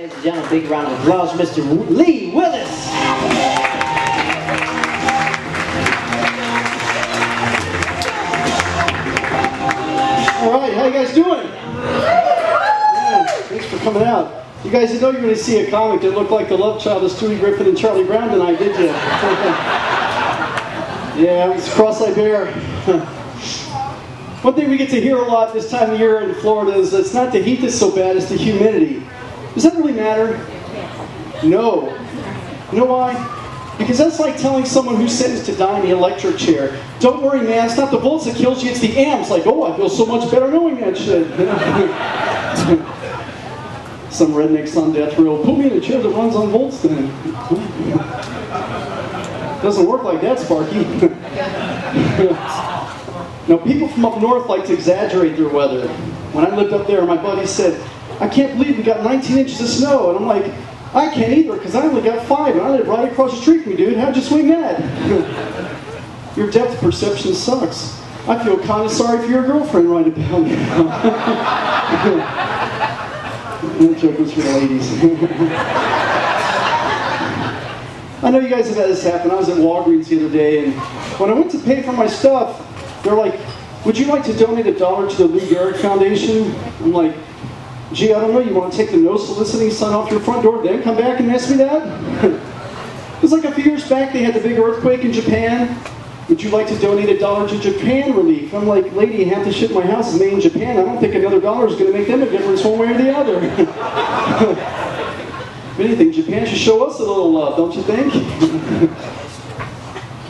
ladies and gentlemen, big round of applause, Mr. Lee Willis. All right, how you guys doing? Yeah, thanks for coming out. You guys didn't know you were going to see a comic that looked like the love child of Stewie Griffin and Charlie Brown tonight, did you? Yeah, it's Cross-Eyed Bear. One thing we get to hear a lot this time of year in Florida is it's not the heat that's so bad, it's the humidity. Does that really matter? No. You know why? Because that's like telling someone who's sentenced to die in the electric chair, don't worry man, it's not the volts that kills you, it's the amps. Like, oh, I feel so much better knowing that shit. Some rednecks on death row, put me in a chair that runs on volts then. Doesn't work like that, Sparky. Now, people from up north like to exaggerate their weather. When I lived up there, my buddy said, I can't believe we got 19 inches of snow. And I'm like, I can't either, because I only got 5, and I live right across the street from you, dude. How'd you swing that? Your depth of perception sucks. I feel kind of sorry for your girlfriend right about now. That joke was for the ladies. I know you guys have had this happen. I was at Walgreens the other day, and when I went to pay for my stuff, they're like, would you like to donate $1 to the Lee Garrett Foundation? I'm like, gee, I don't know, you want to take the no soliciting sign off your front door, then come back and ask me that? It was like a few years back, they had the big earthquake in Japan. Would you like to donate $1 to Japan relief? I'm like, lady, half the shit in my house is made in Japan. I don't think another $1 is going to make them a difference one way or the other. If anything, Japan should show us a little love, don't you think?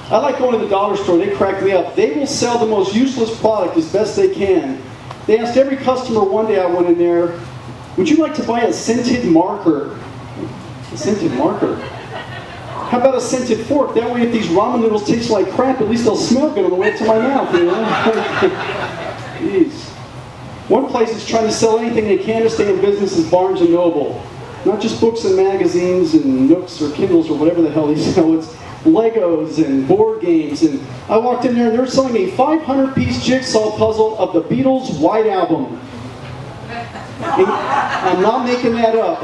I like going to the dollar store. They crack me up. They will sell the most useless product as best they can. They asked every customer one day I went in there, would you like to buy a scented marker? A scented marker? How about a scented fork? That way if these ramen noodles taste like crap, at least they'll smell good on the way to my mouth, you know? Jeez. One place is trying to sell anything they can to stay in business is Barnes & Noble. Not just books and magazines and Nooks or Kindles or whatever the hell they sell. It's Legos and board games. And I walked in there and they're selling a 500-piece jigsaw puzzle of the Beatles' White Album. I'm not making that up.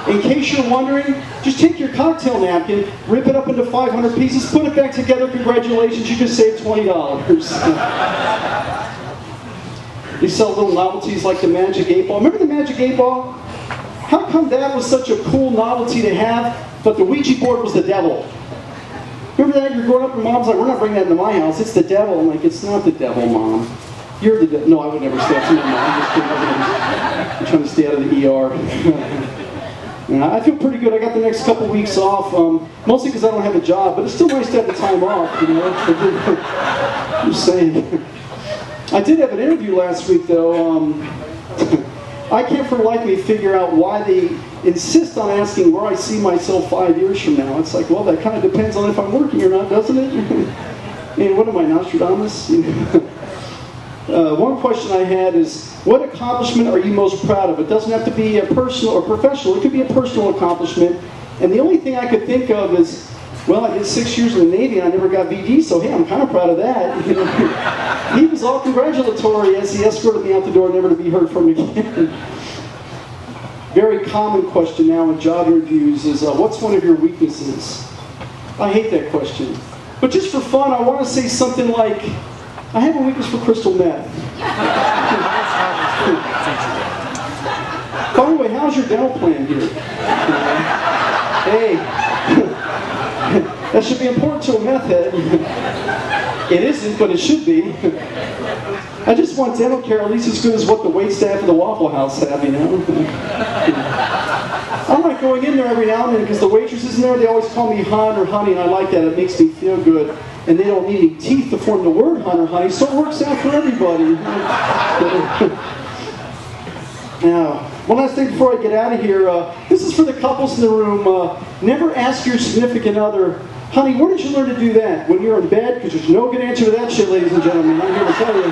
In case you're wondering, just take your cocktail napkin, rip it up into 500 pieces, put it back together, congratulations, you just saved $20. They sell little novelties like the Magic 8 Ball. Remember the Magic 8 Ball? How come that was such a cool novelty to have, but the Ouija board was the devil? Remember that? You're growing up and Mom's like, we're not bringing that into my house, it's the devil. I'm like, it's not the devil, Mom. You're the devil. No, I would never say that to my mom. I'm trying to stay out of the ER. I feel pretty good. I got the next couple weeks off, mostly because I don't have a job, but it's still nice to have the time off, you know? I'm just saying. I did have an interview last week, though. I can't for the life of me figure out why they insist on asking where I see myself 5 years from now. It's like, well, that kind of depends on if I'm working or not, doesn't it? And what am I, Nostradamus? One question I had is, what accomplishment are you most proud of? It doesn't have to be a personal or professional. It could be a personal accomplishment. And the only thing I could think of is, well, I did 6 years in the Navy and I never got VD, so hey, I'm kind of proud of that. He was all congratulatory as he escorted me out the door, never to be heard from again. Very common question now in job interviews is, what's one of your weaknesses? I hate that question. But just for fun, I want to say something like, I have a weakness for crystal meth. By the way, how's your dental plan here? Hey, that should be important to a meth head. It isn't, but it should be. I just want dental care at least as good as what the waitstaff of the Waffle House have, you know? I'm not going in there every now and then because the waitress isn't there. They always call me hon or honey, and I like that. It makes me feel good. And they don't need any teeth to form the word hon or honey, so it works out for everybody. Now, one last thing before I get out of here. This is for the couples in the room. Never ask your significant other, honey, where did you learn to do that? When you're in bed, because there's no good answer to that shit, ladies and gentlemen. I'm here to tell you.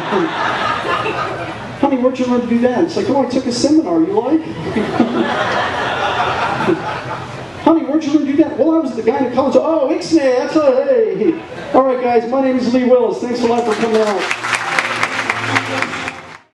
Honey, where'd you learn to do that? It's like, oh, I took a seminar. You like? Honey, where'd you learn to do that? Well, I was the guy in college. Oh, Ixnay, that's hey. All right, guys, my name is Lee Willis. Thanks a lot for coming out.